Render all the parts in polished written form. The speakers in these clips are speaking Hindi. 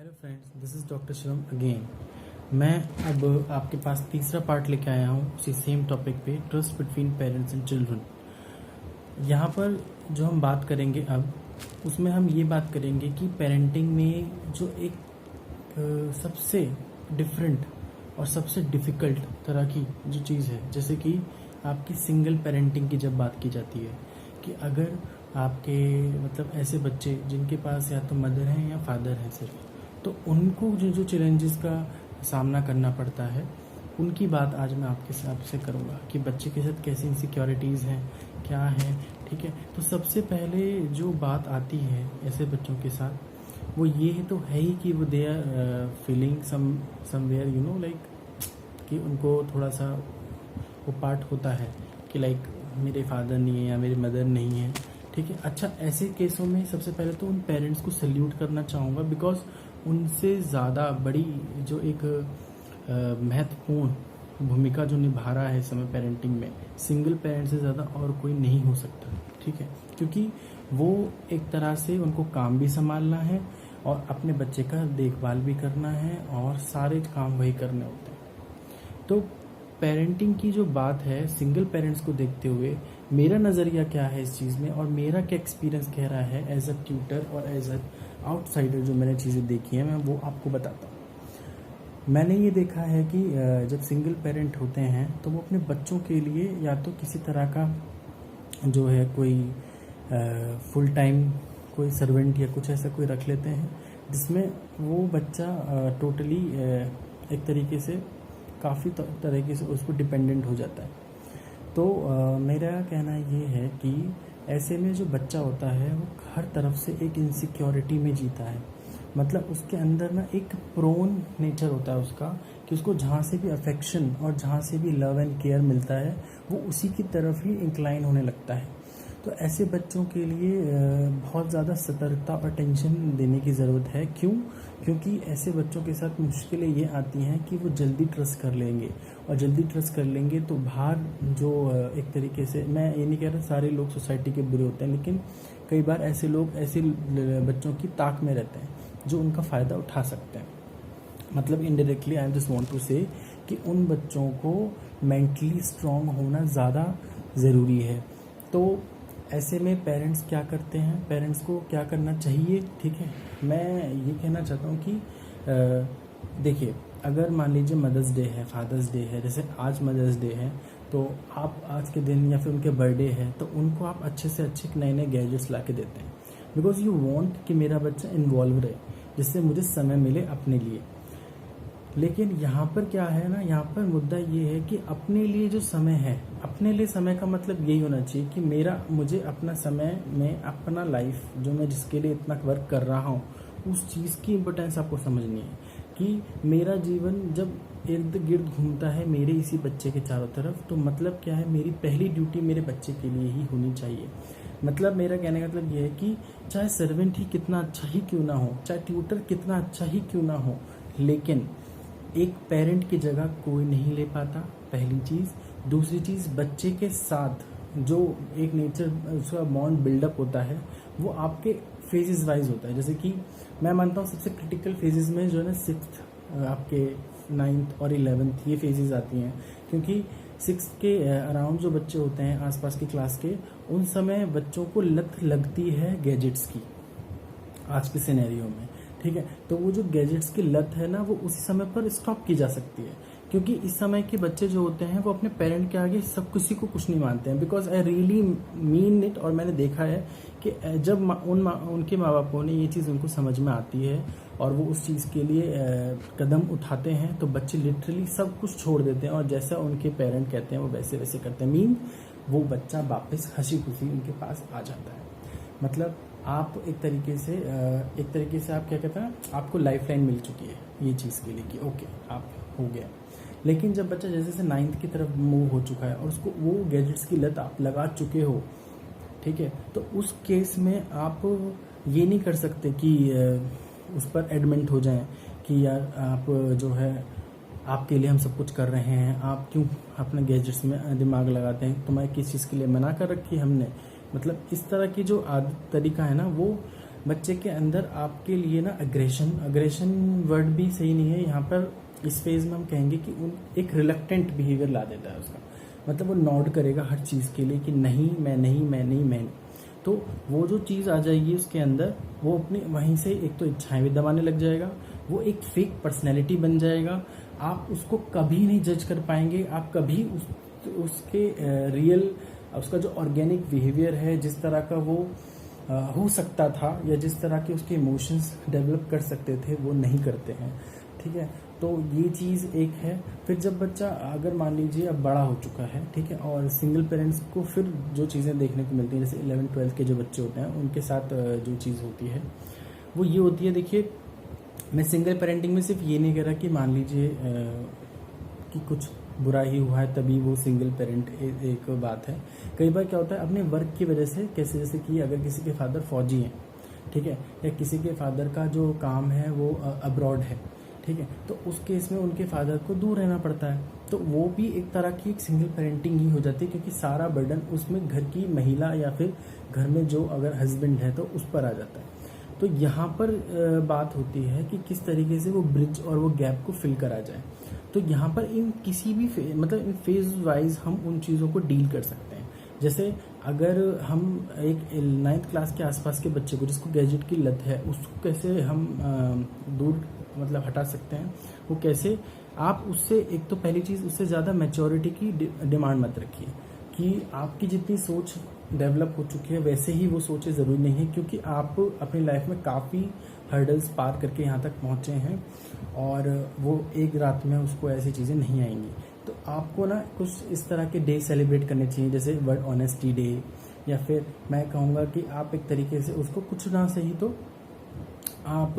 Hello friends, this is doctor Shivam again. मैं अब आपके पास तीसरा पार्ट लेके आया हूँ उसी सेम टॉपिक पे, trust between parents and children. यहाँ पर जो हम बात करेंगे अब, उसमें हम ये बात करेंगे कि पेरेंटिंग में जो एक सबसे डिफरेंट और सबसे डिफ़िकल्ट तरह की जो चीज़ है, जैसे कि आपकी सिंगल पेरेंटिंग की जब बात की जाती है कि अगर आपके मतलब ऐसे बच्चे जिनके पास या तो मदर हैं या फादर हैं सिर्फ, तो उनको जो जो चैलेंजेस का सामना करना पड़ता है, उनकी बात आज मैं आपके साथ से करूँगा कि बच्चे के साथ कैसी इनसिक्योरिटीज़ हैं, क्या है। ठीक है, तो सबसे पहले जो बात आती है ऐसे बच्चों के साथ, वो ये तो है ही कि वो they are feeling somewhere like कि उनको थोड़ा सा वो पार्ट होता है कि लाइक मेरे फादर नहीं है या मेरी मदर नहीं है। ठीक है, अच्छा ऐसे केसों में सबसे पहले तो उन पेरेंट्स को सल्यूट करना चाहूँगा, बिकॉज उनसे ज़्यादा बड़ी जो एक महत्वपूर्ण भूमिका जो निभा रहा है इस समय पेरेंटिंग में, सिंगल पेरेंट से ज़्यादा और कोई नहीं हो सकता। ठीक है, क्योंकि वो एक तरह से उनको काम भी संभालना है और अपने बच्चे का देखभाल भी करना है और सारे काम वही करने होते हैं। तो पेरेंटिंग की जो बात है, सिंगल पेरेंट्स को देखते हुए मेरा नज़रिया क्या है इस चीज़ में और मेरा क्या एक्सपीरियंस कह रहा है एज अ ट्यूटर और एज अ आउटसाइडर, जो मैंने चीज़ें देखी हैं मैं वो आपको बताता हूँ। मैंने ये देखा है कि जब सिंगल पेरेंट होते हैं तो वो अपने बच्चों के लिए या तो किसी तरह का जो है कोई फुल टाइम कोई सर्वेंट या कुछ ऐसा कोई रख लेते हैं, जिसमें वो बच्चा टोटली एक तरीके से काफ़ी तरीके से उस पर डिपेंडेंट हो जाता है। तो मेरा कहना ये है कि ऐसे में जो बच्चा होता है वो हर तरफ से एक इनसिक्योरिटी में जीता है। मतलब उसके अंदर ना एक प्रोन नेचर होता है उसका, कि उसको जहाँ से भी अफेक्शन और जहाँ से भी लव एंड केयर मिलता है वो उसी की तरफ ही इंक्लाइन होने लगता है। तो ऐसे बच्चों के लिए बहुत ज़्यादा सतर्कता और टेंशन देने की ज़रूरत है। क्यों? क्योंकि ऐसे बच्चों के साथ मुश्किलें ये आती हैं कि वो जल्दी ट्रस्ट कर लेंगे, और जल्दी ट्रस्ट कर लेंगे तो बाहर जो एक तरीके से, मैं ये नहीं कह रहा सारे लोग सोसाइटी के बुरे होते हैं, लेकिन कई बार ऐसे लोग ऐसे बच्चों की ताक में रहते हैं जो उनका फ़ायदा उठा सकते हैं। मतलब indirectly I just want to say कि उन बच्चों को मेंटली स्ट्रांग होना ज़्यादा ज़रूरी है। तो ऐसे में पेरेंट्स क्या करते हैं, पेरेंट्स को क्या करना चाहिए? ठीक है, मैं ये कहना चाहता हूँ कि देखिए, अगर मान लीजिए मदर्स डे है, फादर्स डे है, जैसे आज मदर्स डे है, तो आप आज के दिन या फिर उनके बर्थडे है तो उनको आप अच्छे से अच्छे नए नए गैजेट्स ला के देते हैं, बिकॉज यू वांट कि मेरा बच्चा इन्वॉल्व रहे, जिससे मुझे समय मिले अपने लिए। लेकिन यहाँ पर क्या है ना, यहाँ पर मुद्दा ये है कि अपने लिए जो समय है, अपने लिए समय का मतलब यही होना चाहिए कि मुझे अपना समय में अपना लाइफ जो मैं जिसके लिए इतना वर्क कर रहा हूँ, उस चीज़ की इम्पोर्टेंस आपको समझनी है कि मेरा जीवन जब इर्द गिर्द घूमता है मेरे इसी बच्चे के चारों तरफ, तो मतलब क्या है, मेरी पहली ड्यूटी मेरे बच्चे के लिए ही होनी चाहिए। मतलब मेरा कहने का मतलब ये है कि चाहे सर्वेंट ही कितना अच्छा ही क्यों ना हो, चाहे ट्यूटर कितना अच्छा ही क्यों ना हो, लेकिन एक पेरेंट की जगह कोई नहीं ले पाता, पहली चीज़। दूसरी चीज़, बच्चे के साथ जो एक नेचर उसका बॉन्ड बिल्डअप होता है वो आपके फेजेस वाइज होता है। जैसे कि मैं मानता हूँ सबसे क्रिटिकल फेजेस में जो है ना 6th, आपके 9th और 11th ये फेजेस आती हैं, क्योंकि 6th के अराउंड जो बच्चे होते हैं आसपास की क्लास के, उन समय बच्चों को लत लगती है गैजेट्स की आज के सिनेरियो में। ठीक है, तो वो जो गैजेट्स की लत है ना, वो उसी समय पर स्टॉप की जा सकती है, क्योंकि इस समय के बच्चे जो होते हैं वो अपने पेरेंट के आगे सब किसी को कुछ नहीं मानते हैं, because I really mean it. और मैंने देखा है कि जब उनके माँ बापों ने ये चीज़ उनको समझ में आती है और वो उस चीज़ के लिए कदम उठाते हैं, तो बच्चे लिटरली सब कुछ छोड़ देते हैं और जैसा उनके पेरेंट कहते हैं वो वैसे वैसे करते हैं। मीन वो बच्चा वापस हंसी खुशी उनके पास आ जाता है। मतलब आप एक तरीके से आप क्या कहते हैं, आपको लाइफ लाइन मिल चुकी है ये चीज़ के लिए कि ओके आप हो गया। लेकिन जब बच्चा जैसे से 9th की तरफ मूव हो चुका है और उसको वो गैजेट्स की लत आप लगा चुके हो, ठीक है, तो उस केस में आप ये नहीं कर सकते कि उस पर एडमेंट हो जाएं कि यार आप जो है आपके लिए हम सब कुछ कर रहे हैं, आप क्यों अपने गैजेट्स में दिमाग लगाते हैं, तुम्हें किस चीज़ के लिए मना कर रखी है हमने। मतलब इस तरह की जो तरीका है ना, वो बच्चे के अंदर आपके लिए ना अग्रेशन वर्ड भी सही नहीं है यहाँ पर। इस फेज में हम कहेंगे कि एक रिलक्टेंट बिहेवियर ला देता है उसका, मतलब वो नॉड करेगा हर चीज़ के लिए कि नहीं मैं नहीं मैं नहीं मैं नहीं। तो वो जो चीज़ आ जाएगी उसके अंदर, वो अपनी वहीं से एक तो इच्छाएं भी दबाने लग जाएगा, वो एक फेक पर्सनैलिटी बन जाएगा। आप उसको कभी नहीं जज कर पाएंगे, आप कभी उसके रियल, उसका जो ऑर्गेनिक बिहेवियर है, जिस तरह का वो हो सकता था या जिस तरह के उसके इमोशंस डेवलप कर सकते थे, वो नहीं करते हैं। ठीक है, तो ये चीज़ एक है। फिर जब बच्चा अगर मान लीजिए अब बड़ा हो चुका है, ठीक है, और सिंगल पेरेंट्स को फिर जो चीज़ें देखने को मिलती हैं, जैसे 11-12 के जो बच्चे होते हैं उनके साथ जो चीज़ होती है वो ये होती है। देखिए, मैं सिंगल पेरेंटिंग में सिर्फ ये नहीं कह रहा कि मान लीजिए कि कुछ बुरा ही हुआ है तभी वो सिंगल पेरेंट एक बात है। कई बार क्या होता है अपने वर्क की वजह से, कैसे जैसे कि अगर किसी के फादर फौजी हैं, ठीक है, या किसी के फादर का जो काम है वो अब्रॉड है, ठीक है, तो उस केस में उनके फादर को दूर रहना पड़ता है, तो वो भी एक तरह की एक सिंगल पेरेंटिंग ही हो जाती है, क्योंकि सारा बर्डन उसमें घर की महिला या फिर घर में जो अगर हस्बैंड है तो उस पर आ जाता है। तो यहाँ पर बात होती है कि किस तरीके से वो ब्रिज और वो गैप को फिल करा जाए। तो यहाँ पर इन किसी भी मतलब इन फेज वाइज हम उन चीज़ों को डील कर सकते हैं। जैसे अगर हम एक 9th क्लास के आसपास के बच्चे को जिसको गैजेट की लत है, उसको कैसे हम दूर मतलब हटा सकते हैं, वो कैसे, आप उससे एक तो पहली चीज़ उससे ज़्यादा मैच्योरिटी की डिमांड मत रखिए कि आपकी जितनी सोच डेवलप हो चुकी है वैसे ही वो सोचे, ज़रूरी नहीं है, क्योंकि आप अपनी लाइफ में काफ़ी हर्डल्स पार करके यहाँ तक पहुँचे हैं और वो एक रात में उसको ऐसी चीज़ें नहीं आएंगी। तो आपको ना कुछ इस तरह के डे सेलिब्रेट करने चाहिए, जैसे वर्ल्ड ऑनेस्टी डे, या फिर मैं कहूँगा कि आप एक तरीके से उसको कुछ ना सही तो आप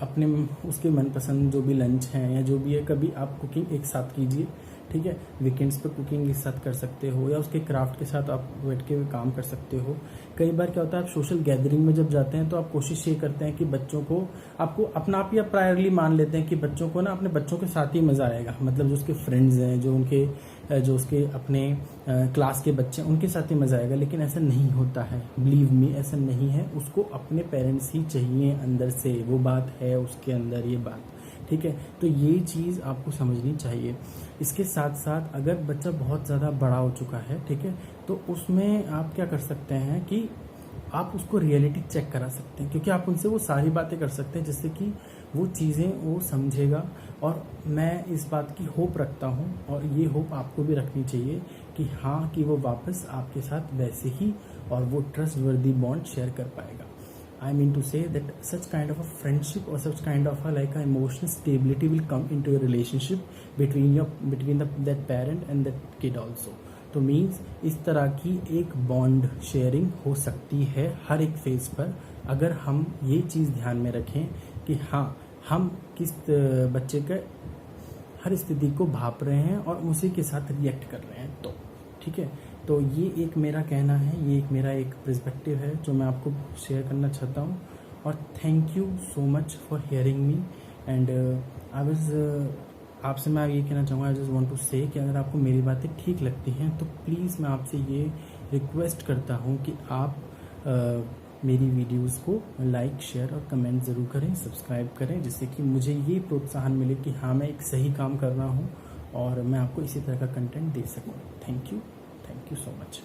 अपने उसके मनपसंद जो भी लंच हैं या जो भी है, कभी आप कुकिंग एक साथ कीजिए, ठीक है, वीकेंड्स पे कुकिंग एक साथ कर सकते हो, या उसके क्राफ्ट के साथ आप बैठ के काम कर सकते हो। कई बार क्या होता है आप सोशल गैदरिंग में जब जाते हैं तो आप कोशिश ये करते हैं कि बच्चों को, आपको अपना आप ही आप प्रायरली मान लेते हैं कि बच्चों को ना अपने बच्चों के साथ ही मज़ा आएगा, मतलब जो उसके फ्रेंड्स हैं, जो उसके अपने क्लास के बच्चे हैं उनके साथ ही मज़ा आएगा, लेकिन ऐसा नहीं होता है, बिलीव मी, ऐसा नहीं है। उसको अपने पेरेंट्स ही चाहिए अंदर से, वो बात है उसके अंदर, ये बात, ठीक है। तो ये चीज़ आपको समझनी चाहिए। इसके साथ साथ अगर बच्चा बहुत ज़्यादा बड़ा हो चुका है, ठीक है, तो उसमें आप क्या कर सकते हैं कि आप उसको रियलिटी चेक करा सकते हैं, क्योंकि आप उनसे वो सारी बातें कर सकते हैं जिससे कि वो चीज़ें वो समझेगा। और मैं इस बात की होप रखता हूँ, और ये होप आपको भी रखनी चाहिए कि हाँ, कि वो वापस आपके साथ वैसे ही और वो ट्रस्ट वर्दी बॉन्ड शेयर कर पाएगा। I mean to say that such kind of a friendship or such kind of a like a emotional stability will come into your relationship between that parent and that kid also. तो मीन्स इस तरह की एक बॉन्ड शेयरिंग हो सकती है हर एक फेज पर, अगर हम ये चीज़ ध्यान में रखें कि हाँ, हम किस बच्चे के हर स्थिति को भाप रहे हैं और उसी के साथ रिएक्ट कर रहे हैं। तो ठीक है, तो ये एक मेरा कहना है, ये एक मेरा एक पर्सपेक्टिव है जो मैं आपको शेयर करना चाहता हूँ। और thank you so much for hearing me and आपसे मैं ये कहना चाहूँगा, आई जस्ट वांट टू से कि अगर आपको मेरी बातें ठीक लगती हैं तो प्लीज़ मैं आपसे ये रिक्वेस्ट करता हूँ कि आप मेरी वीडियोस को लाइक, शेयर और कमेंट ज़रूर करें, सब्सक्राइब करें, जिससे कि मुझे ये प्रोत्साहन मिले कि हाँ, मैं एक सही काम कर रहा हूँ और मैं आपको इसी तरह का कंटेंट दे सकूँ। Thank you so much.